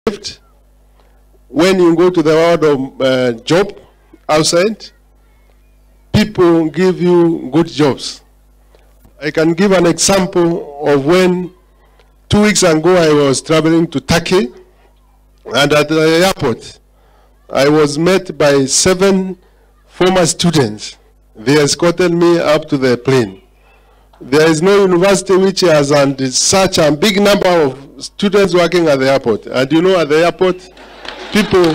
gift. When you go to the world of job outside, people give you good jobs. I can give an example of when 2 weeks ago I was traveling to Turkey, and at the airport I was met by 7 former students. They escorted me up to the plane. There is no university which has such a big number of students working at the airport. And you know, at the airport, people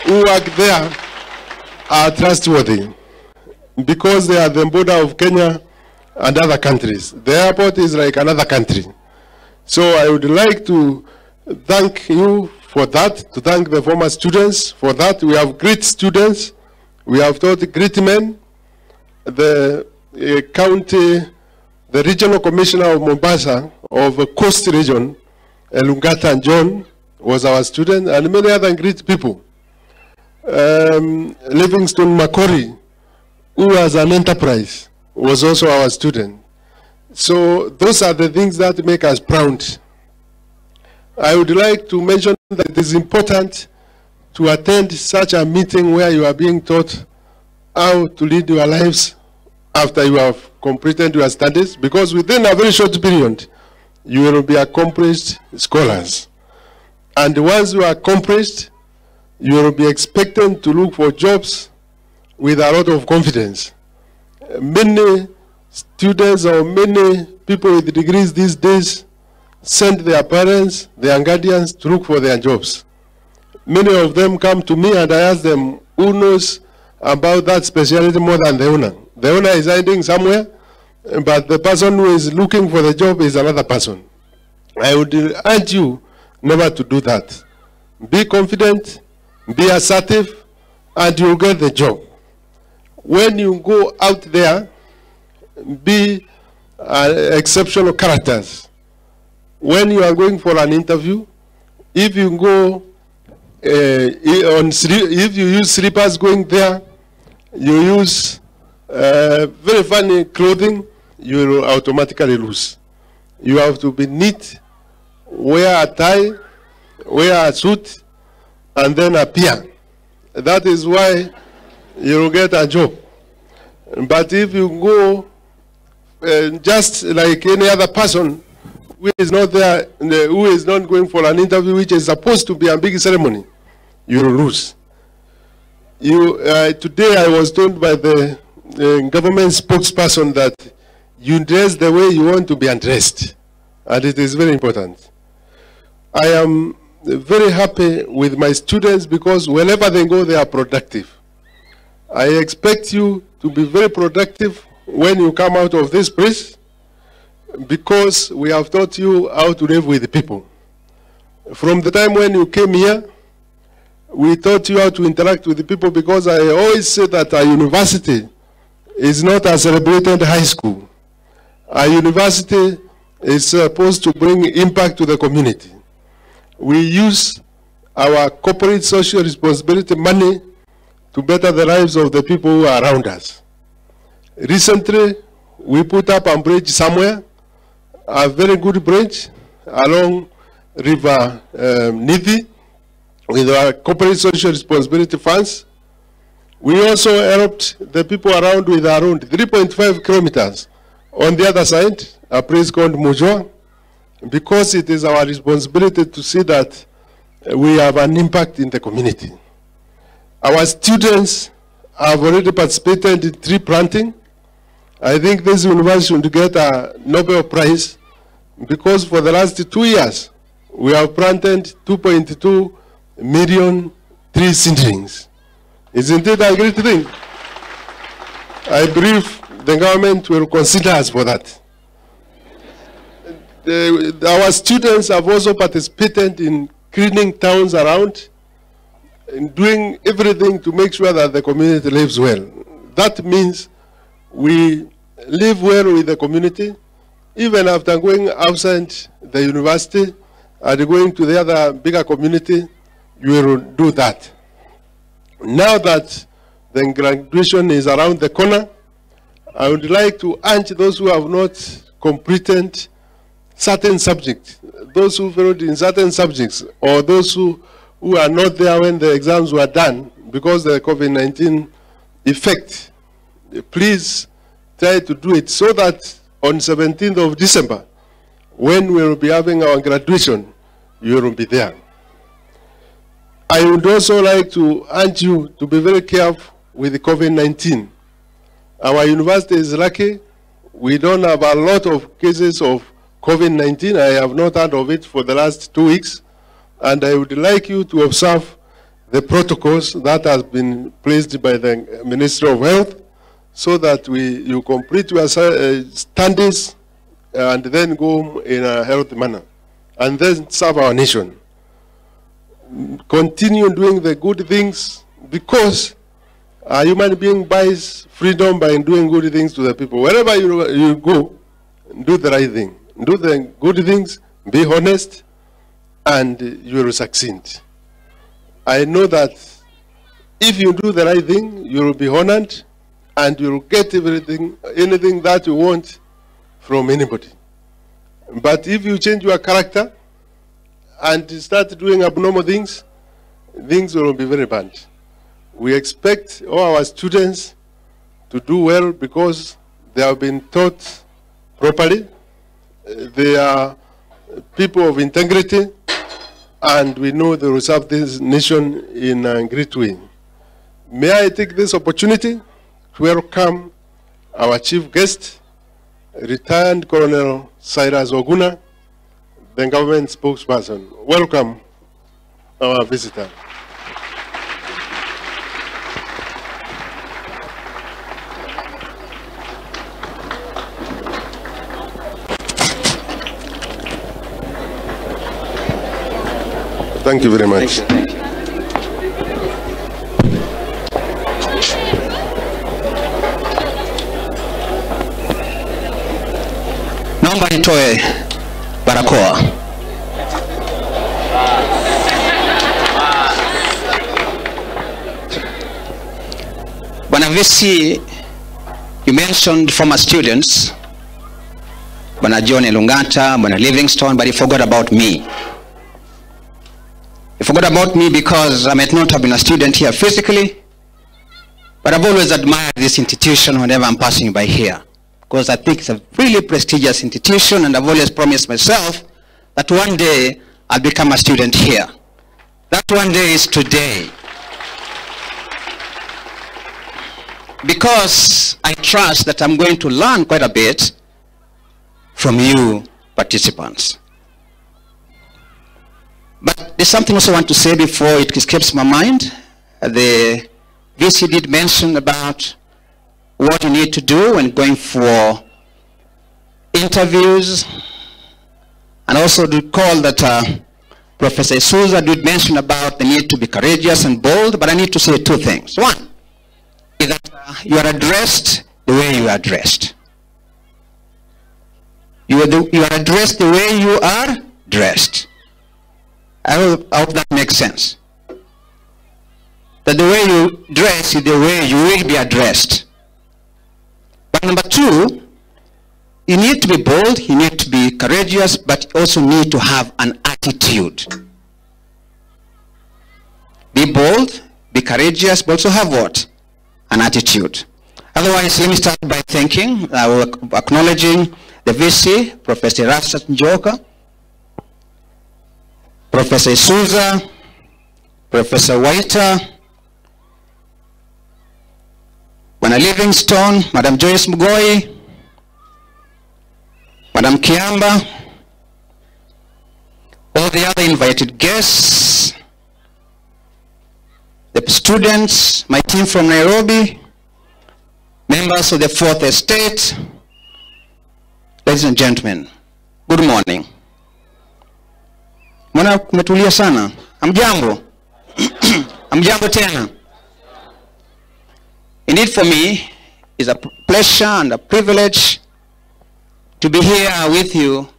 who work there are trustworthy because they are the border of Kenya and other countries. The airport is like another country. So I would like to thank you for that, to thank the former students for that. We have great students. We have taught great men. The regional commissioner of Mombasa, of the Coast region, Lungata and John, was our student, and many other great people. Livingstone Makori, who was an enterprise, was also our student. So those are the things that make us proud. I would like to mention that it is important to attend such a meeting where you are being taught how to lead your lives after you have completed your studies, because within a very short period, you will be accomplished scholars. And once you are accomplished, you will be expected to look for jobs with a lot of confidence. Many students or many people with degrees these days send their parents, their guardians to look for their jobs. Many of them come to me and I ask them, who knows about that specialty more than the owner? The owner is hiding somewhere, but the person who is looking for the job is another person. I would urge you never to do that. Be confident, be assertive, and you'll get the job. When you go out there, be exceptional characters. When you are going for an interview, if you go if you use slippers going there, you use very funny clothing, you will automatically lose. You have to be neat, wear a tie, wear a suit, and then appear. That is why you will get a job. But if you go just like any other person who is not there, who is not going for an interview which is supposed to be a big ceremony, you will lose. Today I was told by the government spokesperson that you dress the way you want to be undressed, and it is very important. I am very happy with my students because wherever they go, they are productive. I expect you to be very productive when you come out of this place, because we have taught you how to live with people. From the time when you came here, we taught you how to interact with the people, because I always say that a university is not a celebrated high school. A university is supposed to bring impact to the community. We use our corporate social responsibility money to better the lives of the people who are around us. Recently, we put up a bridge somewhere, a very good bridge along River Nithi, with our corporate social responsibility funds. We also helped the people around with around 3.5 kilometers on the other side, a place called Mojoa, because it is our responsibility to see that we have an impact in the community. Our students have already participated in tree planting. I think this university should get a Nobel Prize, because for the last 2 years, we have planted 2.2 million tree seedlings. Isn't it a great thing? I believe the government will consider us for that. Our students have also participated in cleaning towns around, in doing everything to make sure that the community lives well. That means we live well with the community, even after going outside the university and going to the other bigger community. You will do that. Now that the graduation is around the corner, I would like to urge those who have not completed certain subjects those who failed in certain subjects, or those who are not there when the exams were done because of the COVID-19 effect, please try to do it so that on 17th of December, when we will be having our graduation, you will be there. I would also like to urge you to be very careful with the COVID-19. Our university is lucky. We don't have a lot of cases of COVID-19. I have not heard of it for the last 2 weeks. And I would like you to observe the protocols that has been placed by the Ministry of Health so that you complete your studies and then go in a healthy manner and then serve our nation. Continue doing the good things, because a human being buys freedom by doing good things to the people. Wherever you go, do the right thing. Do the good things, be honest, and you will succeed. I know that if you do the right thing, you will be honored, and you will get anything that you want from anybody. But if you change your character and start doing abnormal things, things will be very bad. We expect all our students to do well because they have been taught properly. They are people of integrity, and we know they will serve this nation in a great way. May I take this opportunity to welcome our chief guest, retired Colonel Cyrus Oguna, the government spokesperson. Welcome, our visitor. Thank you very much. Thank you. Naomba nitoe barakoa. Bwana VC, you mentioned former students, Bwana John Elungata, Bwana Livingstone, but you forgot about me. You forgot about me because I might not have been a student here physically, but I've always admired this institution whenever I'm passing by here, because I think it's a really prestigious institution, and I've always promised myself that one day I'll become a student here. That one day is today. Because I trust that I'm going to learn quite a bit from you participants. But there's something else I want to say before it escapes my mind. The VC did mention about what you need to do when going for interviews, and also to call that Professor Souza did mention about the need to be courageous and bold, but I need to say two things. One is that you are addressed the way you are dressed. You are addressed the way you are dressed. I hope that makes sense. That the way you dress is the way you will be addressed. But number two, you need to be bold, you need to be courageous, but you also need to have an attitude. Be bold, be courageous, but also have what? An attitude. Otherwise, let me start by thanking, acknowledging the VC, Professor Rasat Njoka, Professor Souza, Professor Waiter, Bwana Livingstone, Madam Joyce Mugoi, Madam Kiamba, all the other invited guests, the students, my team from Nairobi, members of the Fourth Estate, ladies and gentlemen, good morning. Mwana kumetulia sana. Amjambo. Amjambo tena. Indeed, for me, it's a pleasure and a privilege to be here with you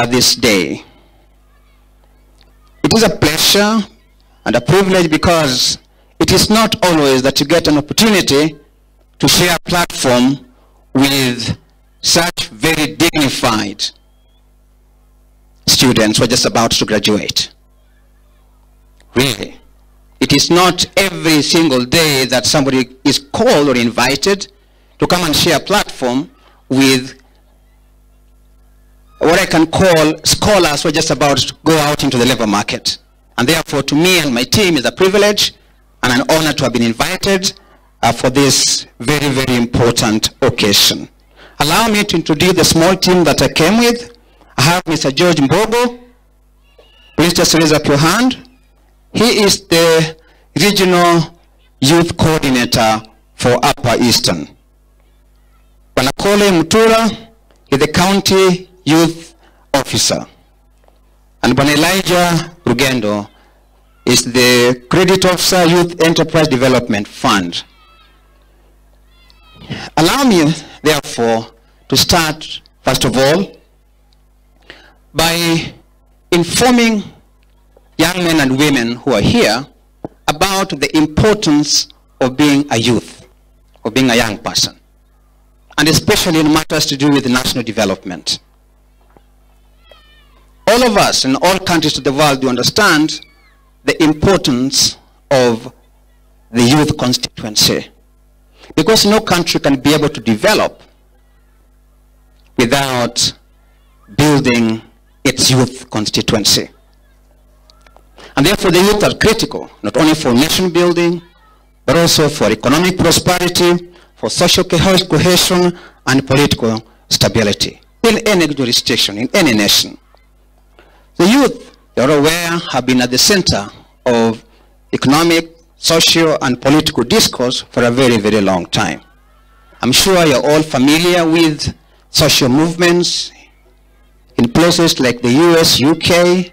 this day. It is a pleasure and a privilege because it is not always that you get an opportunity to share a platform with such very dignified students who are just about to graduate. Really. It is not every single day that somebody is called or invited to come and share a platform with what I can call scholars who are just about to go out into the labor market. And therefore, to me and my team, is a privilege and an honor to have been invited for this very, very important occasion. Allow me to introduce the small team that I came with. I have Mr. George Mbogo. Please just raise up your hand. He is the Regional Youth Coordinator for Upper Eastern. Banakole Mutura is the County Youth Officer. And Ban Elijah Rugendo is the Credit Officer, Youth Enterprise Development Fund. Allow me, therefore, to start, first of all, by informing young men and women who are here about the importance of being a youth, of being a young person, and especially in matters to do with national development. All of us in all countries of the world do understand the importance of the youth constituency, because no country can be able to develop without building its youth constituency. And therefore the youth are critical, not only for nation building, but also for economic prosperity, for social cohesion, and political stability in any jurisdiction, in any nation. The youth, you're aware, have been at the center of economic, social, and political discourse for a very, very long time. I'm sure you're all familiar with social movements in places like the US, UK,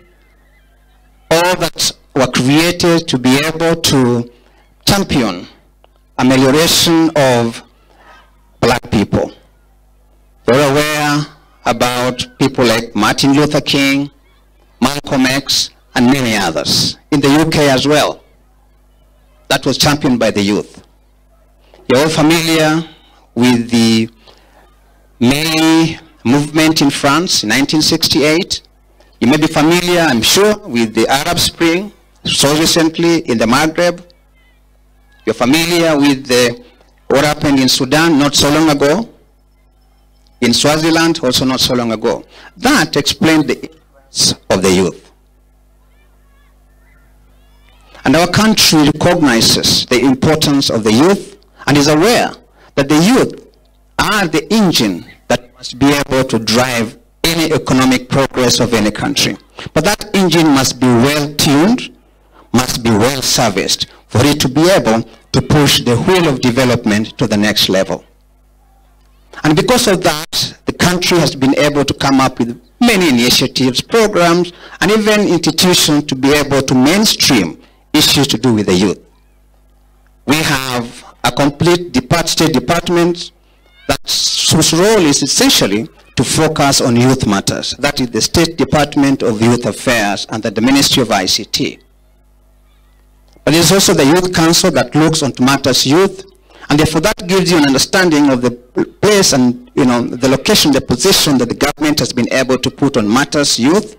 all that were created to be able to champion amelioration of black people. You're aware about people like Martin Luther King, Malcolm X, and many others. In the UK as well. That was championed by the youth. You're all familiar with the May movement in France in 1968. You may be familiar, I'm sure, with the Arab Spring, so recently in the Maghreb. You're familiar with what happened in Sudan not so long ago, in Swaziland also not so long ago. That explained the influence of the youth. And our country recognizes the importance of the youth and is aware that the youth are the engine that must be able to drive any economic progress of any country. But that engine must be well tuned, must be well serviced for it to be able to push the wheel of development to the next level. And because of that, the country has been able to come up with many initiatives, programs, and even institutions to be able to mainstream issues to do with the youth. We have a complete state department whose role is essentially to focus on youth matters. That is the State Department of Youth Affairs under the Ministry of ICT. But there's also the Youth Council that looks on matters youth, and therefore that gives you an understanding of the place and the location, the position that the government has been able to put on matters youth,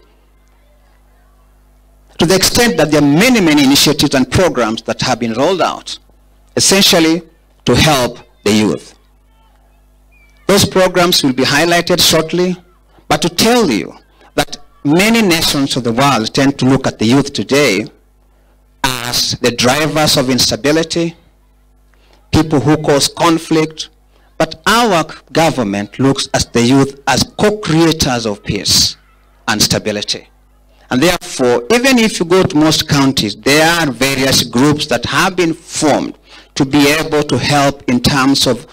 to the extent that there are many, many initiatives and programs that have been rolled out, essentially to help the youth. Those programs will be highlighted shortly, but to tell you that many nations of the world tend to look at the youth today as the drivers of instability, people who cause conflict, but our government looks at the youth as co-creators of peace and stability. And therefore, even if you go to most counties, there are various groups that have been formed to be able to help in terms of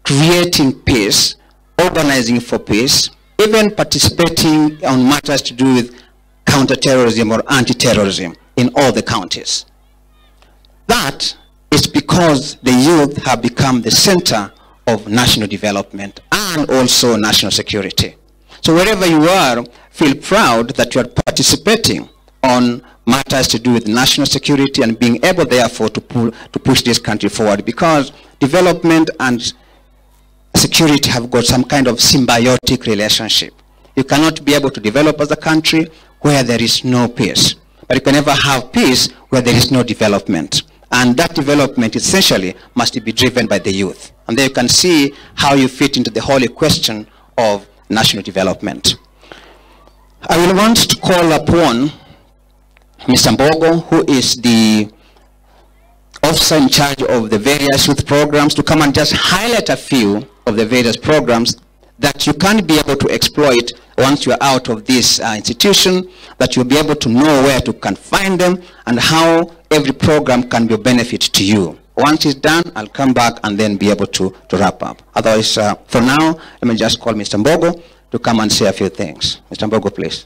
creating peace, organizing for peace, even participating on matters to do with counterterrorism or anti-terrorism in all the counties. That is because the youth have become the center of national development and also national security. So wherever you are, feel proud that you are participating on matters to do with national security and being able, therefore, to push this country forward, because development and security have got some kind of symbiotic relationship. You cannot be able to develop as a country where there is no peace. But you can never have peace where there is no development. And that development essentially must be driven by the youth. And there you can see how you fit into the whole question of national development. I will want to call upon Mr. Mbogo, who is the officer in charge of the various youth programs, to come and just highlight a few of the various programs that you can be able to exploit once you are out of this institution, that you'll be able to know where to can find them and how every program can be of benefit to you. Once it's done, I'll come back and then be able to wrap up. Otherwise, for now, let me just call Mr. Mbogo to come and say a few things. Mr. Mbogo, please.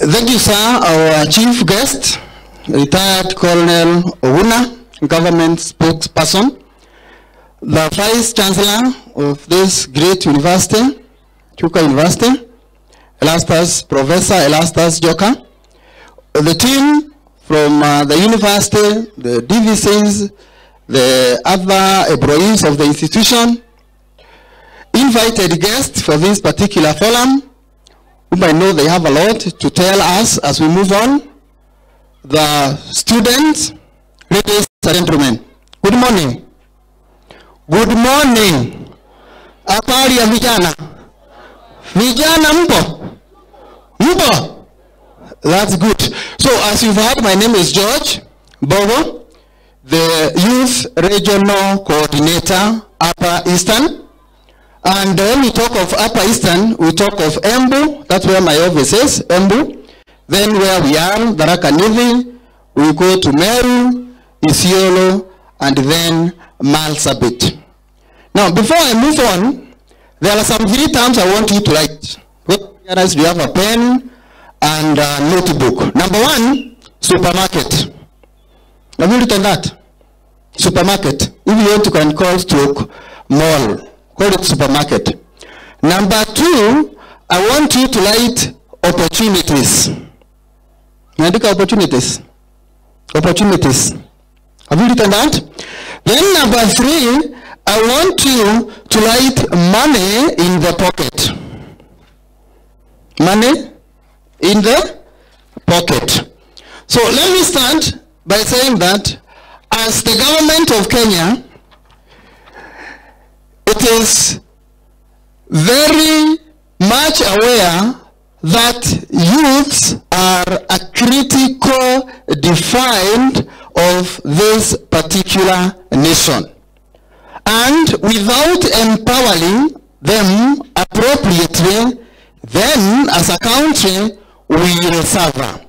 Thank you, sir. Our chief guest, retired Colonel Oguna, government spokesperson, the vice chancellor of this great university, Chuka University, Professor Elastus Joka, the team from the university, the DVCs, the other employees of the institution, invited guests for this particular forum, whom I know they have a lot to tell us as we move on. The students, ladies and gentlemen, good morning. Good morning. Habari ya vijana. Vijana mpo? Mpo? That's good. So as you've heard, my name is George Bogo, the Youth Regional Coordinator, Upper Eastern. And when we talk of Upper Eastern, we talk of Embu, that's where my office is, Embu. Then where we are, Tharaka Nithi, we go to Meru, Isiolo, and then Marsabit. Now, before I move on, there are some 3 terms I want you to write. Whereas we have a pen and a notebook. Number 1, supermarket. Have you written that? Supermarket. If you want to can call stroke mall. Call it supermarket. Number 2, I want you to write opportunities. Opportunities. Opportunities. Have you written that? Then number 3, I want you to write money in the pocket. Money in the pocket. So let me start by saying that as the government of Kenya, it is very much aware that youths are a critical defined of this particular nation. And without empowering them appropriately, then as a country, we will suffer.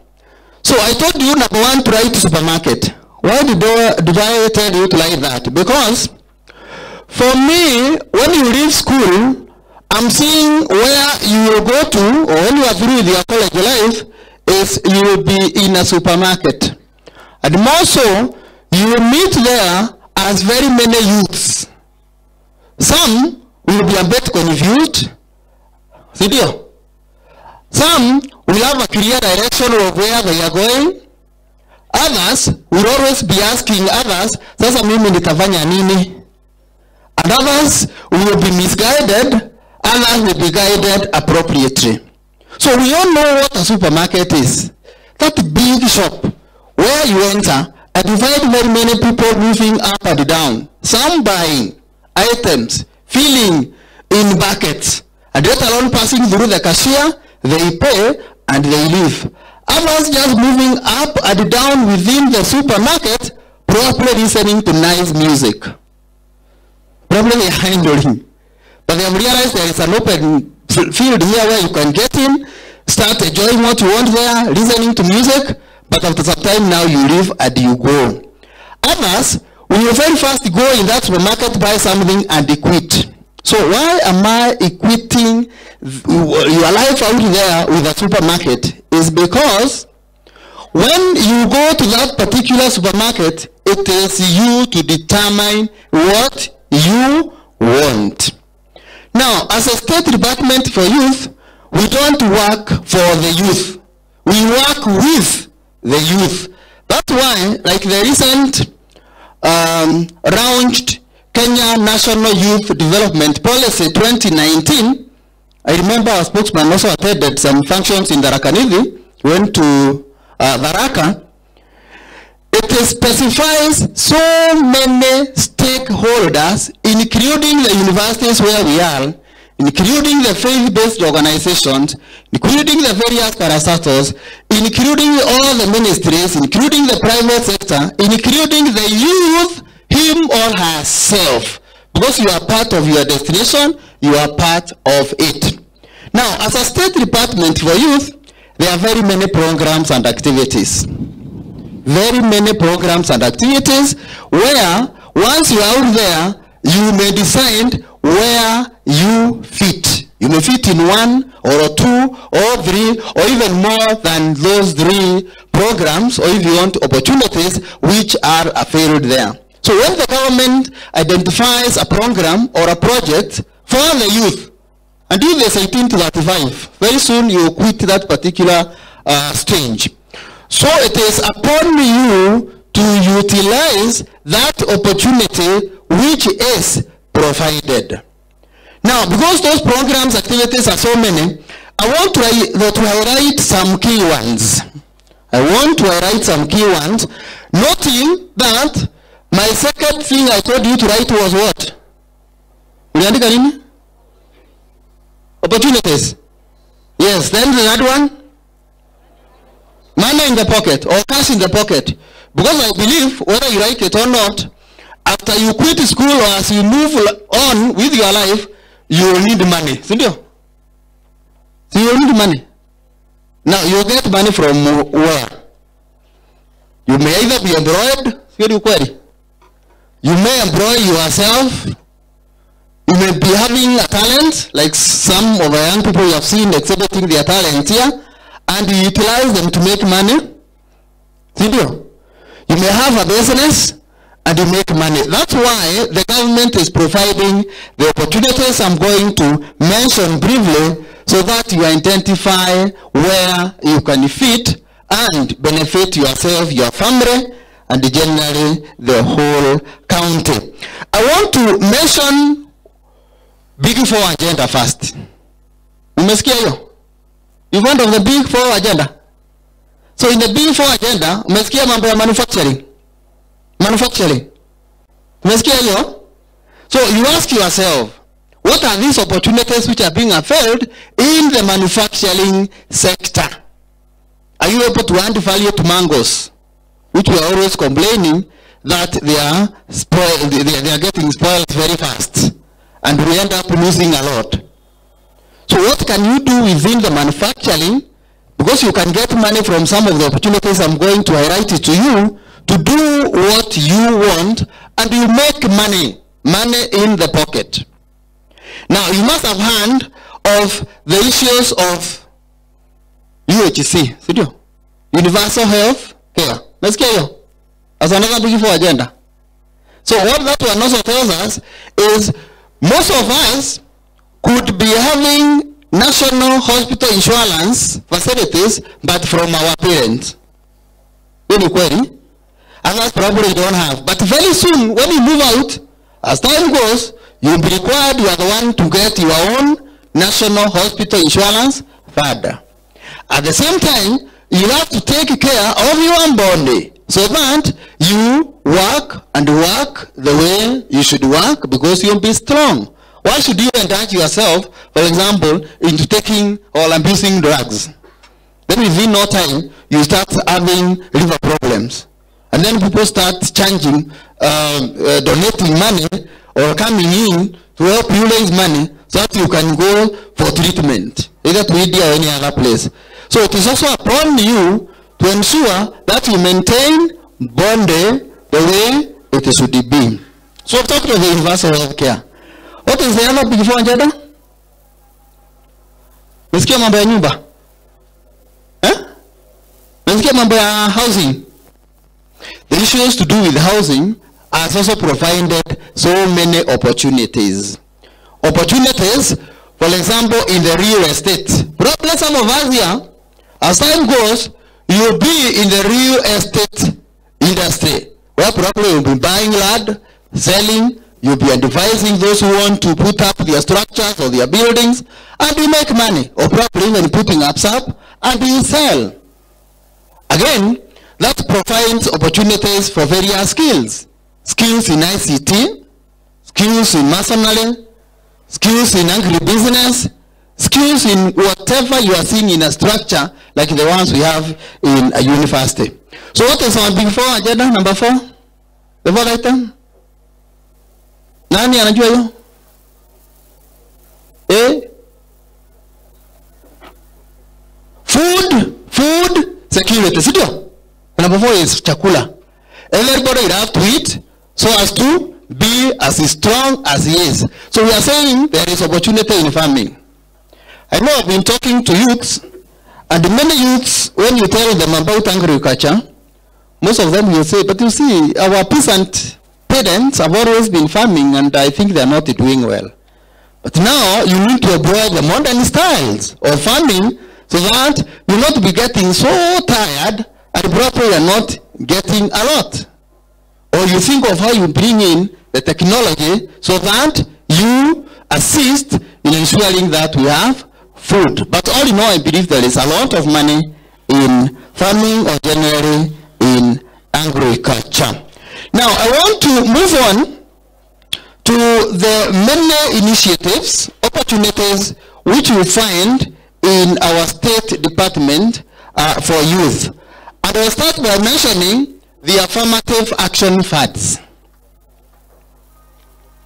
So I told you, number 1, to write supermarket. Why did I tell you to write that? Because for me, when you leave school, I'm seeing where you will go to, or when you are through with your college life, is you will be in a supermarket. And more so, you will meet there as very many youths. Some will be a bit confused. Some will have a clear direction of where they are going. Others will always be asking others, sasa mimi nitafanya nini? And others will be misguided, others will be guided appropriately. So we all know what a supermarket is. That big shop where you enter and you find very many people moving up and down. Some buying items, filling in buckets, and let alone passing through the cashier, they pay and they leave. Others just moving up and down within the supermarket, probably listening to nice music. Probably they are handling. But they have realized there is an open field here where you can get in, start enjoying what you want there, listening to music, but after some time now you leave and you go. Others, when you very fast go in that supermarket, buy something and quit. So why am I equating your life out there with a supermarket? Is because when you go to that particular supermarket, it is you to determine what you want. Now, as a state department for youth, we don't work for the youth. We work with the youth. That's why, like the recent launched Kenya National Youth Development Policy 2019, I remember our spokesman also attended some functions in Tharaka Nithi, went to Tharaka. It specifies so many stakeholders, including the universities where we are, including the faith-based organizations, including the various parastatals, including all the ministries, including the private sector, including the youth, him or herself. Because you are part of your destination, you are part of it. Now, as a state department for youth, there are very many programs and activities. Very many programs and activities where, once you are out there, you may decide where you fit. You may fit in one or two or three or even more than those three programs, or if you want opportunities which are available there. So when the government identifies a program or a project for the youth, and if there's 18 to 35, very soon you quit that particular stage. So it is upon you to utilize that opportunity which is provided. Now, because those programs, activities are so many, I want to highlight some key ones. I want to highlight some key ones, noting that my second thing I told you to write was what? Opportunities. Yes, then the other one? Money in the pocket or cash in the pocket. Because I believe, whether you like it or not, after you quit school or as you move on with your life, you will need money. So you will need money. Now, you get money from where? You may either be employed, you may employ yourself, you may be having a talent, like some of the young people you have seen exhibiting their talent here, and you utilize them to make money. You may have a business and you make money. That's why the government is providing the opportunities I'm going to mention briefly, so that you identify where you can fit and benefit yourself, your family, and generally the whole county. I want to mention Big Four agenda first. Umesikia hiyo? You've heard of the Big Four agenda? So in the Big Four agenda, umesikia mambo ya manufacturing. Manufacturing. Umesikia hiyo? So you ask yourself, what are these opportunities which are being availed in the manufacturing sector? Are you able to add value to mangoes, which we are always complaining that they are spoiled, they are getting spoiled very fast, and we end up losing a lot? So what can you do within the manufacturing? Because you can get money from some of the opportunities I'm going to highlight it to you, to do what you want, and you make money in the pocket. Now, you must have heard of the issues of UHC, Universal Health Care. Let's get you. As another Big Four agenda. So what that one also tells us is most of us could be having national hospital insurance facilities, but from our parents. Any query? Others probably don't have. But very soon, when you move out, as time goes, you'll be required, you are the one to get your own national hospital insurance further. At the same time, you have to take care of your body, so that you work and work the way you should work, because you'll be strong. Why should you indulge yourself, for example, into taking or abusing drugs? Then within no time, you start having liver problems. And then people start changing, donating money or coming in to help you raise money so that you can go for treatment, either to India or any other place. So it is also upon you to ensure that you maintain body the way it should be. So we're talking about the universal health care. What is the other Big Four agenda? Nasikia mambo ya nyumba? Nasikia mambo ya housing? The issues to do with housing has also provided so many opportunities. Opportunities, for example, in the real estate. Probably some of us here, as time goes, you'll be in the real estate industry, where probably you'll be buying land, selling, you'll be advising those who want to put up their structures or their buildings, and you make money, or probably even putting up, and you sell. Again, that provides opportunities for various skills. Skills in ICT, skills in masonry, skills in agribusiness, skills in whatever you are seeing in a structure like the ones we have in a university. So what is on before agenda number 4? The fourth item? Nani anajua hiyo? Food security. Sio? Number 4 is chakula. Everybody will have to eat so as to be as strong as he is. So we are saying there is opportunity in farming. I know I've been talking to youths, and many youths, when you tell them about agriculture, most of them will say, but you see, our peasant parents have always been farming, and I think they are not doing well. But now you need to employ the modern styles of farming so that you'll not be getting so tired and probably you're not getting a lot. Or you think of how you bring in the technology so that you assist in ensuring that we have food. But all in all, I believe there is a lot of money in farming or generally in agriculture. Now, I want to move on to the many initiatives, opportunities which we find in our State Department for youth. And I'll start by mentioning the affirmative action funds.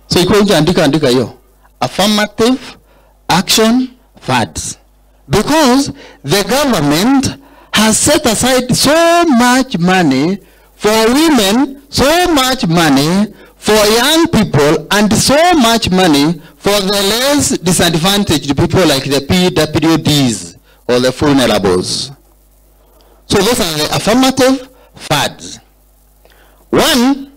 So you can andika yo. Affirmative action funds. Because the government has set aside so much money for women, so much money for young people, and so much money for the less disadvantaged people like the PWDs or the vulnerables. So those are the affirmative funds. One,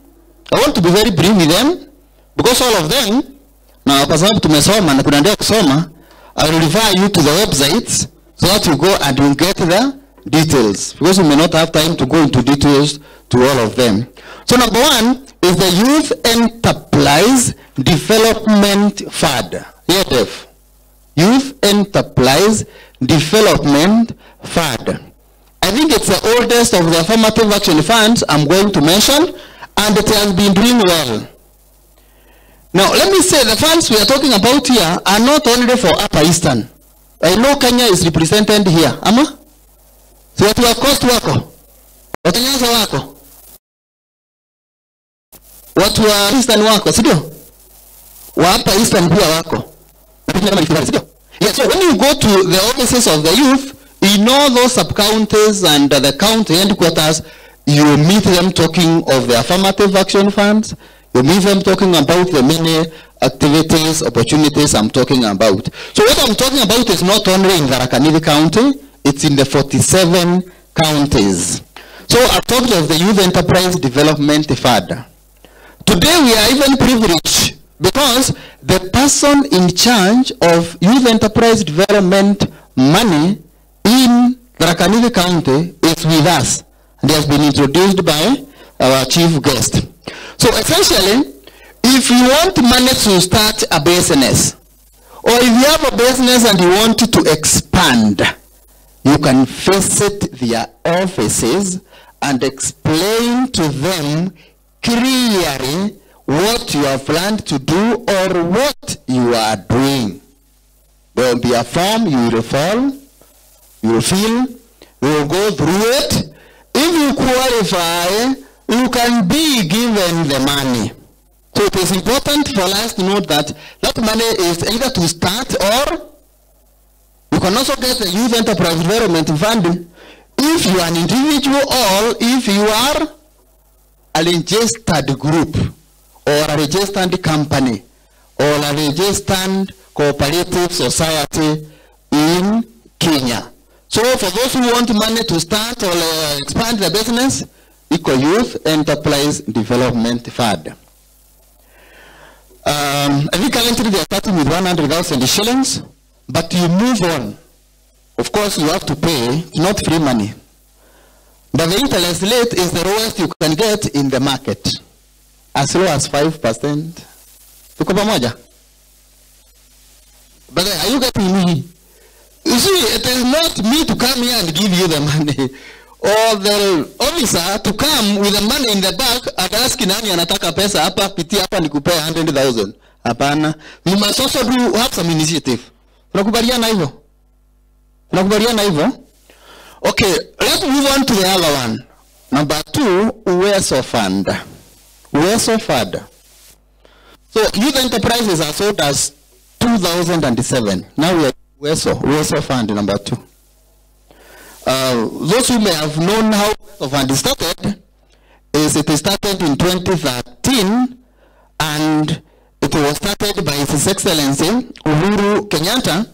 I want to be very brief with them, because all of them, now kwa sababu tumesoma na kunaendelea kusoma, I will refer you to the websites so that you go and you get the details, because we may not have time to go into details to all of them. So number 1 is the Youth Enterprise Development Fund. YEDF. Youth Enterprise Development Fund. I think it's the oldest of the affirmative action funds I'm going to mention, and it has been doing well. Now, let me say the funds we are talking about here are not only for Upper Eastern. I know Kenya is represented here. Ama? So watu wa Coast wako? Watu Nyanza wako? Watu wa Eastern wako, sio? Wa Upper Eastern pia wako. Yeah, so when you go to the offices of the youth, in all those sub-counties and the county headquarters, you meet them talking of the affirmative action funds. You meet them talking about the many activities, opportunities I'm talking about. So what I'm talking about is not only in Tharaka Nithi County, it's in the 47 counties. So I've talked of the Youth Enterprise Development Fund. Today we are even privileged because the person in charge of Youth Enterprise Development money in Tharaka Nithi County is with us. And he has been introduced by our chief guest. So essentially, if you want money to start a business, or if you have a business and you want to expand, you can visit their offices and explain to them clearly what you have planned to do or what you are doing. There will be a form you will fill, you will go through it. If you qualify, you can be given the money. So it is important for us to note that that money is either to start, or you can also get the Youth Enterprise Development Fund if you are an individual or if you are a registered group or a registered company or a registered cooperative society in Kenya. So for those who want money to start or expand their business, Eco Youth Enterprise Development Fund. I think currently they are starting with 100,000 shillings, but you move on. Of course, you have to pay. It's not free money. But the interest rate is the lowest you can get in the market, as low as 5%. Tuko pamoja? But are you getting me? You see, it is not me to come here and give you the money, or the officer to come with the money in the bank and ask nani anataka pesa hapa, pitia hapa nikupe 100,000. Hapana. You must also have some initiative. Tunakubaliana hivyo? Tunakubaliana hivyo? Okay, let's move on to the other one. Number 2, Uwezo Fund. Uwezo Fund. So youth enterprises are sold as 2007. Now we are Uwezo Fund number 2. Those who may have known how Uwezo Fund started, is it started in 2013, and it was started by His Excellency Uhuru Kenyatta,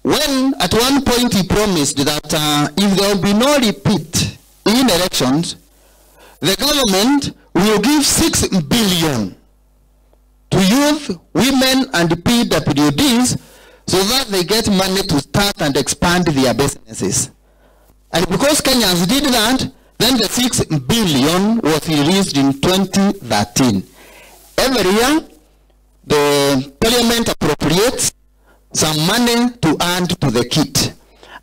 when at one point he promised that if there will be no repeat in elections, the government will give 6 billion to youth, women, and PWDs so that they get money to start and expand their businesses. And because Kenyans did that, then the 6 billion was released in 2013. Every year, the parliament appropriates some money to add to the kit.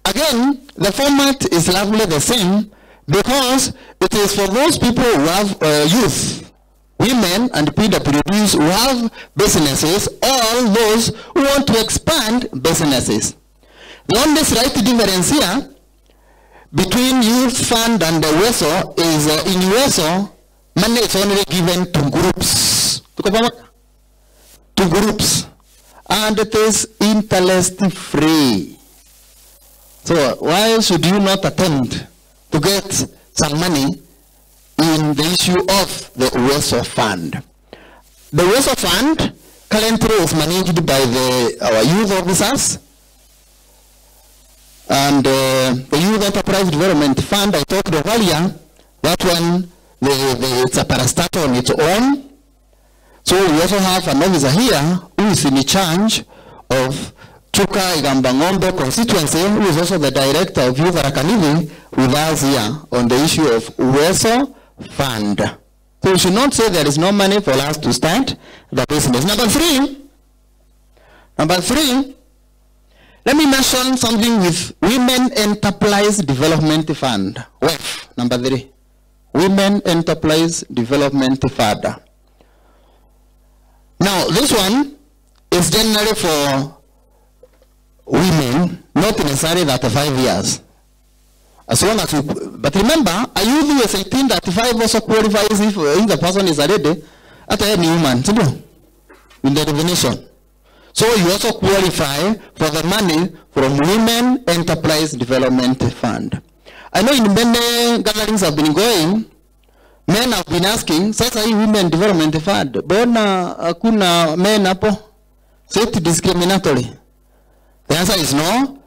Again, the format is largely the same because it is for those people who have youth, women, and PWDs who have businesses, or those who want to expand businesses. The only slight difference here between youth fund and the Uwezo is in Uwezo, money is only given to groups. To groups. And it is interest free. So why should you not attempt to get some money in the issue of the Uwezo Fund? The Uwezo Fund currently is managed by our youth officers, and the Youth Enterprise Development Fund, I talked of earlier, that one, it's a parastatal on its own. So we also have an officer here who is in charge of Chuka Igambangombe constituency, who is also the director of Youth Arakanivi, with us here on the issue of Uwezo Fund. So we should not say there is no money for us to start the business. Number three, let me mention something with Women Enterprise Development Fund, WEF, number 3. Women Enterprise Development Fund. Now, this one is generally for women, not necessarily 35 years. As long as you, but remember, a youth who is 18, 35 also qualifies if the person is already at any woman, in the definition. So you also qualify for the money from Women Enterprise Development Fund. I know in many gatherings have been going, men have been asking, sasa hii Women Development Fund, bona hakuna men hapo? So it's discriminatory. The answer is no.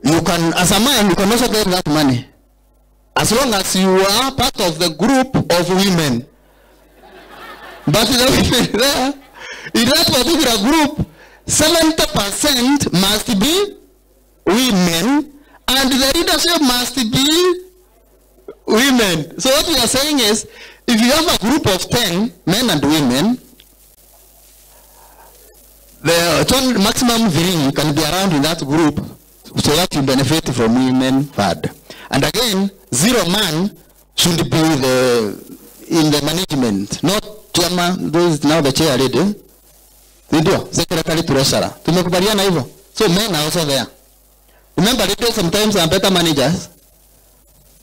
You can, as a man, you can also get that money, as long as you are part of the group of women. But the women there, in that particular group, 70% must be women, and the leadership must be women. So what we are saying is, if you have a group of 10 men and women, the maximum viewing can be around in that group, so that you benefit from Women Fund. And again, 0 man should be in the management, not chairman. Those now the chair already. Secretary treasurer. Tumekubaliana hivyo. So men are also there. Remember, they sometimes are better managers,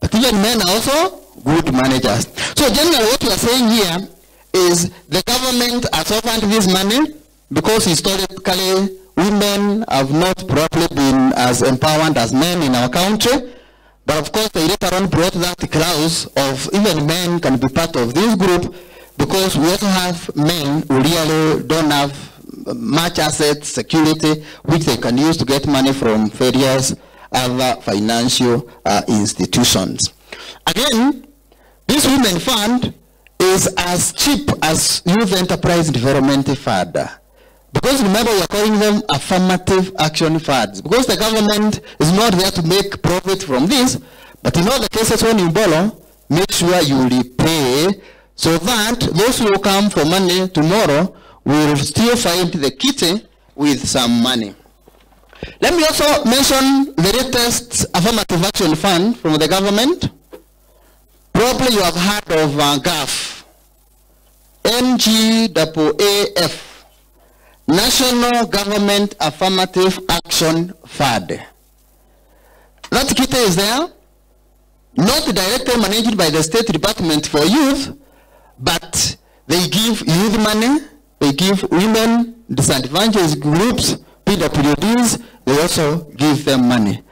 but even men are also good managers. So generally what we are saying here is the government has offered this money because historically women have not properly been as empowered as men in our country. But of course they later on brought that clause of even men can be part of this group, because we also have men who really don't have much assets, security, which they can use to get money from various other financial institutions. Again, this Women Fund is as cheap as Youth Enterprise Development Fund. Because remember, we are calling them affirmative action funds. Because the government is not there to make profit from this, But in all the cases when you borrow, make sure you repay, so that those who come for money tomorrow will still find the kitty with some money. Let me also mention the latest affirmative action fund from the government. Probably you have heard of GAF, NGAAF, National Government Affirmative Action Fund. That kitty is there, not directly managed by the State Department for Youth, but they give youth money, they give women, disadvantaged groups, PWDs, they also give them money.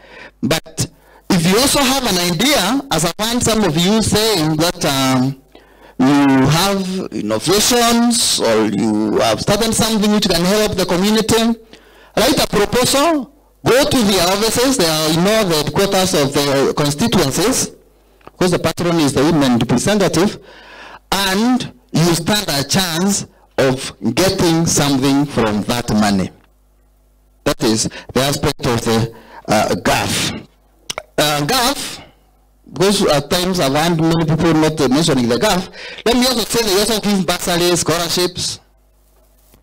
But if you also have an idea, as I find some of you saying that you have innovations or you have started something which can help the community, write a proposal, go to the offices, they are the headquarters of the constituencies, because the patron is the women representative, and you stand a chance of getting something from that money. That is the aspect of the GAF. GAF, because at times I've had many people not mentioning the GAF, let me also say they also give bursaries, scholarships,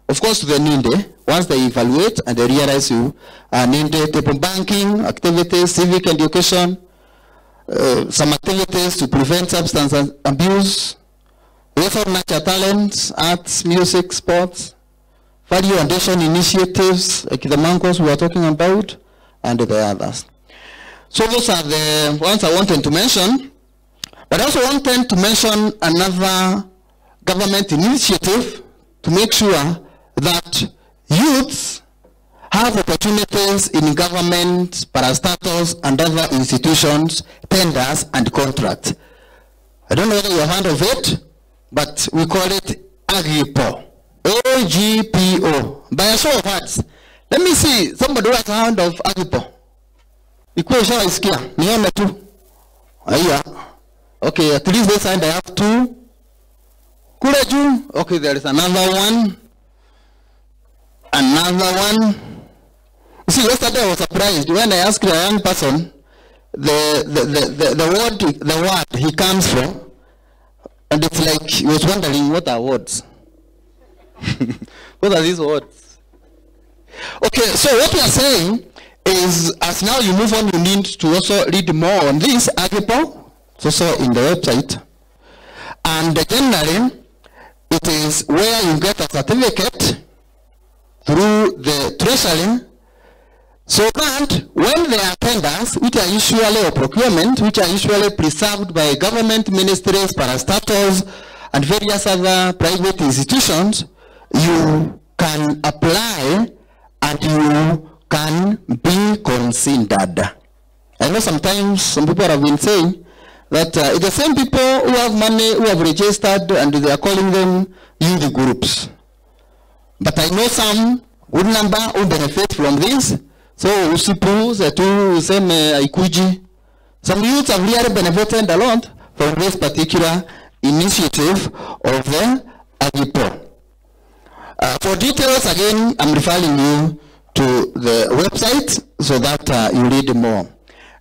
of course to the needy, once they evaluate and they realize you are needy, table banking, activities, civic education, some activities to prevent substance abuse. We also nurture talents, arts, music, sports, value addition initiatives, like the Mancos we are talking about, and the others. So those are the ones I wanted to mention. But I also wanted to mention another government initiative to make sure that youths have opportunities in government, parastatals, and other institutions, tenders, and contracts. I don't know whether you have heard of it, but we call it AGPO. AGPO. By a show of hands. Let me see somebody who has heard of AGPO. Equation is clear. Niona two. Okay, at least this side I have two. Courageous. Okay, there is another one. Another one. You see, yesterday I was surprised when I asked a young person the word he comes from, and it's like he was wondering what are words. What are these words? Okay, so what we are saying is, as now you move on, you need to also read more on this article. It's also in the website. And generally, it is where you get a certificate through the treasury, so that when there are tenders, which are usually or procurement, which are usually preserved by government ministries, parastatals, and various other private institutions, you can apply and you can be considered. I know sometimes some people have been saying that it's the same people who have money, who have registered, and they are calling them youth groups. But I know some good number who benefit from this. So usipu zetu useme ikuji. Some youths have really benefited a lot from this particular initiative of the AGPO. For details, again, I'm referring you to the website so that you read more.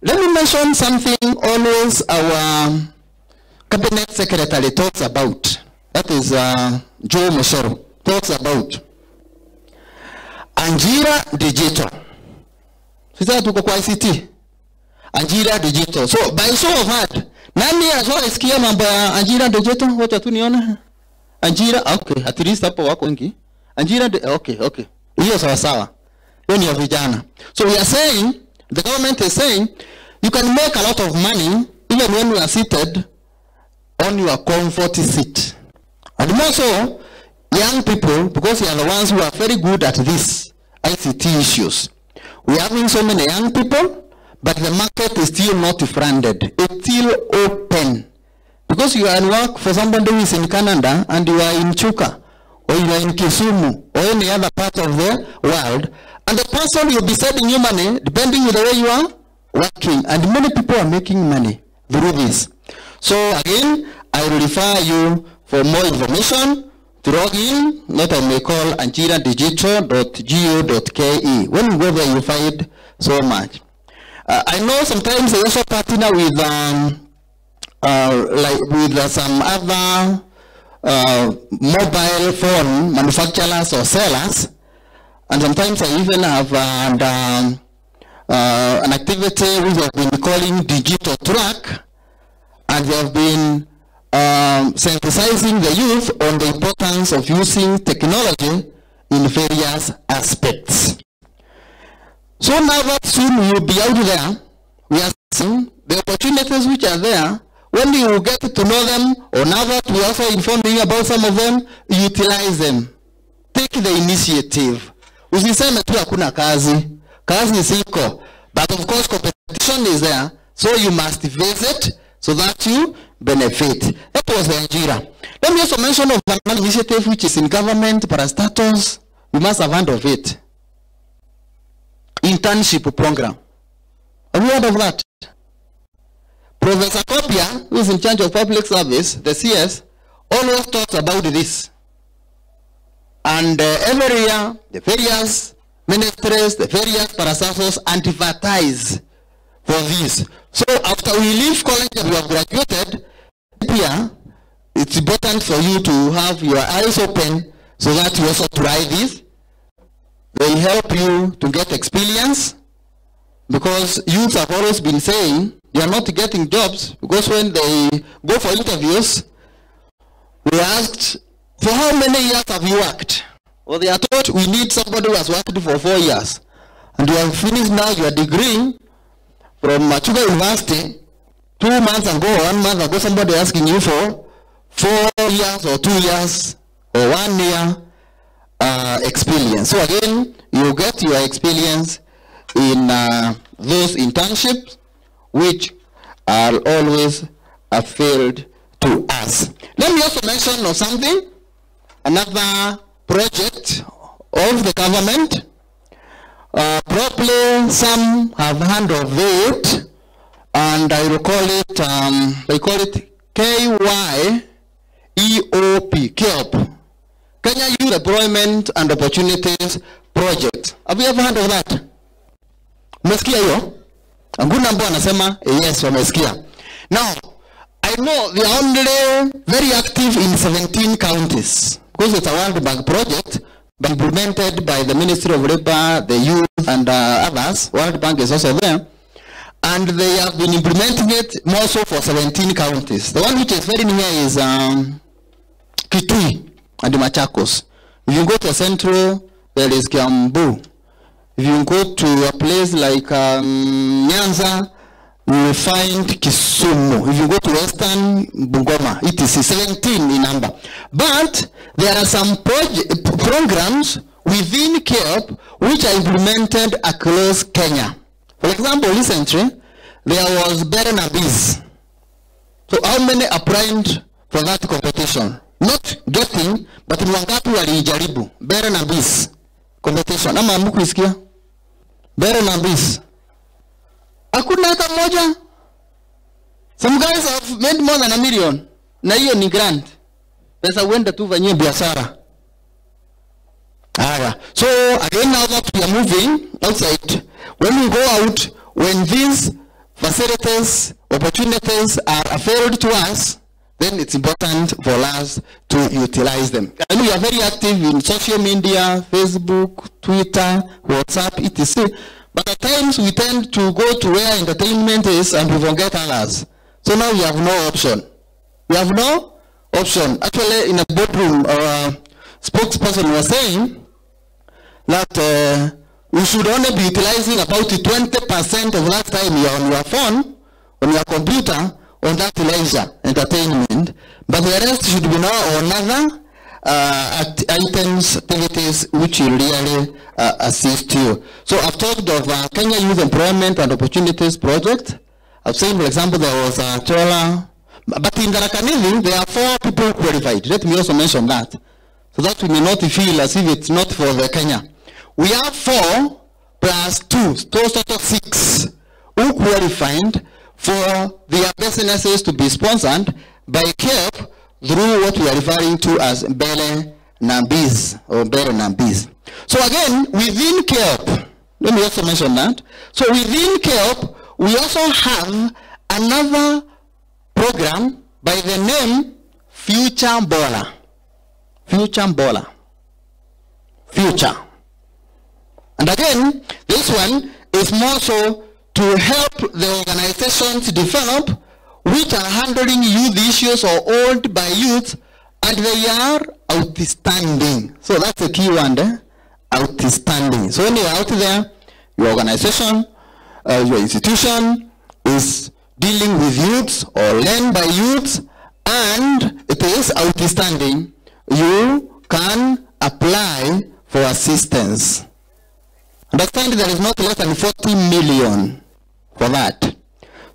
Let me mention something always our cabinet secretary talks about. That is Joe Mosoro talks about. Anjira Digital. Sasa tuko kwa ICT. Anjira Digital. So by show of hand, nani asikia mambo ya Anjira Digital? Wacha tu niona. Anjira, okay, at least hapo wako wengi. Anjira, okay. Hiyo sawa sawa. Hiyo ni ya vijana. So we are saying, the government is saying, you can make a lot of money even when you are seated on your comfort seat. And more so, young people, because they are the ones who are very good at these ICT issues. We are having so many young people, but the market is still not funded. It's still open. Because you are in work for somebody who is in Canada, and you are in Chuka, or you are in Kisumu, or any other part of the world, and the person will be sending you money, depending on the way you are working. And many people are making money through this. So again, I will refer you for more information to log in, what I may call anjiradigital.go.ke. When you go there, you find so much. I know sometimes they also partner with some other mobile phone manufacturers or sellers, and sometimes I even have an activity we have been calling digital track, and they have been sensitizing the youth on the importance of using technology in various aspects. So now that soon we will be out there, we are seeing the opportunities which are there. When you get to know them, or now that we are also informing about some of them, utilize them. Take the initiative. Usiseme tu hakuna kazi. Kazi ziko. But of course competition is there, so you must visit so that you benefit. That was the Nigeria. Let me also mention of another initiative which is in government, parastatus. You must have heard of it. Internship program. Have you heard of that? Professor Kopia, who is in charge of public service, the CS, always talks about this. And every year, the various ministries, the various parastatus advertise for this. So after we leave college and we have graduated, here, it's important for you to have your eyes open so that you also try this. They help you to get experience, because youth have always been saying they are not getting jobs, because when they go for interviews, we asked, for how many years have you worked? Well, they are told we need somebody who has worked for 4 years. And you have finished now your degree from Machuga University. 2 months ago, 1 month ago, somebody asking you for 4 years or 2 years or 1 year experience. So again, you get your experience in those internships, which are always a field to us. Let me also mention of something, another project of the government. Probably some have heard of it, and I will call it, they call it KYEOP, KEOP, Kenya Youth Employment and Opportunities Project. Have you ever heard of that? Umesikia hiyo? Oguna ambao anasema yes, wamesikia. Now, I know they are only very active in 17 counties, because it's a World Bank project, but implemented by the Ministry of Labor, the Youth, and others. World Bank is also there. And they have been implementing it more so for 17 counties. The one which is very near is Kitui and Machakos. If you go to Central, there is Kiambu. If you go to a place like Nyanza, you will find Kisumu. If you go to Western, Bungoma, it is 17 in number. But there are some programs within KEOP which are implemented across Kenya. For example, recently, there was Beren Abyss. So how many applied for that competition? Not getting, but ni wangapi walijaribu? Beren Abyss competition. Ama mkuisikia? Beren Abyss. Hakuna hata moja. Some guys have made more than $1 million. Na hiyo ni grant. Pesa uende tu fanyie biashara. So again, now that we are moving outside, when we go out, when these facilities, opportunities are available to us, then it's important for us to utilize them. And we are very active in social media, Facebook, Twitter, WhatsApp, etc. But at times we tend to go to where entertainment is and we forget others. So now we have no option. We have no option. Actually, in a boardroom, our spokesperson was saying that we should only be utilizing about 20% of that time you're on your phone, on your computer, on that leisure entertainment, but the rest should be now on other items, activities which will really assist you. So I've talked of Kenya Youth Employment and Opportunities Project. I've seen, for example, there was a Chola, but in Tharaka-Nithi, there are 4 people qualified. Let me also mention that, so that we may not feel as if it's not for the Kenya. We have 4 plus 2, total 6 who qualified for their businesses to be sponsored by KEOP through what we are referring to as Bere Nambis or Bere Nambis. So again, within KEOP, Let me also mention that. So within KEOP, we also have another program by the name Future Bola. Future Bola. Future. And again, this one is more so to help the organizations develop which are handling youth issues or owned by youth, and they are outstanding. So that's the key one there. Outstanding. So when you're out there, your organization, your institution is dealing with youths or led by youths, and it is outstanding, you can apply for assistance. Understand there is not less than 40 million for that.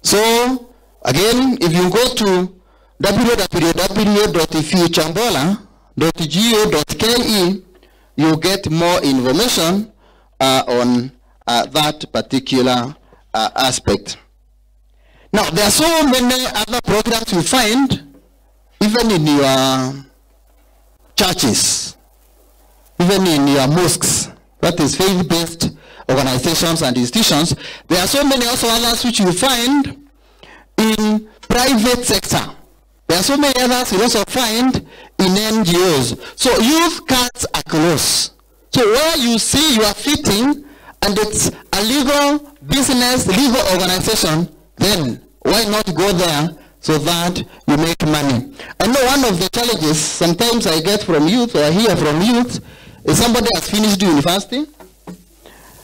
So again, if you go to www.futurebola.go.ke, you get more information on that particular aspect. Now, there are so many other programs you find even in your churches, even in your mosques, that is faith-based organizations and institutions. There are so many also others which you find in private sector. There are so many others you also find in NGOs. So youth cuts across. So where you see you are fitting and it's a legal business, legal organization, then why not go there so that you make money? I know one of the challenges sometimes I get from youth or hear from youth is somebody has finished university.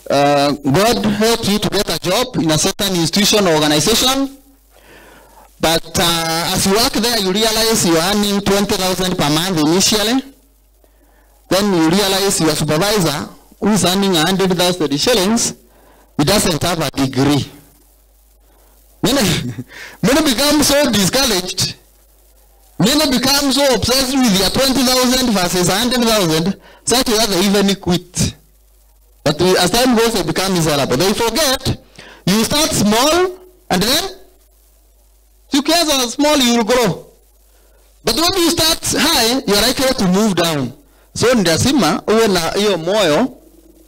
God helps you to get a job in a certain institution or organization. But as you work there, you realize you are earning 20,000 per month initially. Then you realize your supervisor, who is earning 100,000 shillings, he doesn't have a degree. Many become so discouraged. Many become so obsessed with their 20,000 versus 100,000, such that they even quit. But as time goes, they become miserable. They forget you start small, and then you care how small you will grow. But when you start high, you are likely to move down. So ndasima uwe na hiyo moyo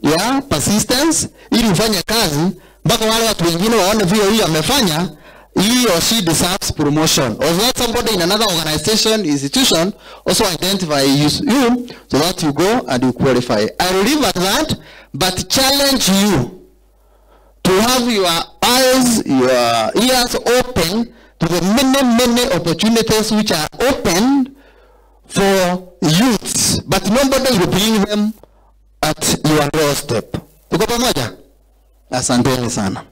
ya persistence ili ufanye kazi mpaka wale watu wengine waone vile huyu amefanya, he or she deserves promotion. Or that somebody in another organization, institution also identify you so that you go and you qualify. I will leave at that, but challenge you to have your eyes, your ears open to the many opportunities which are open for youths, but nobody will bring them at your doorstep. Tuko pamoja? Asanteni sana.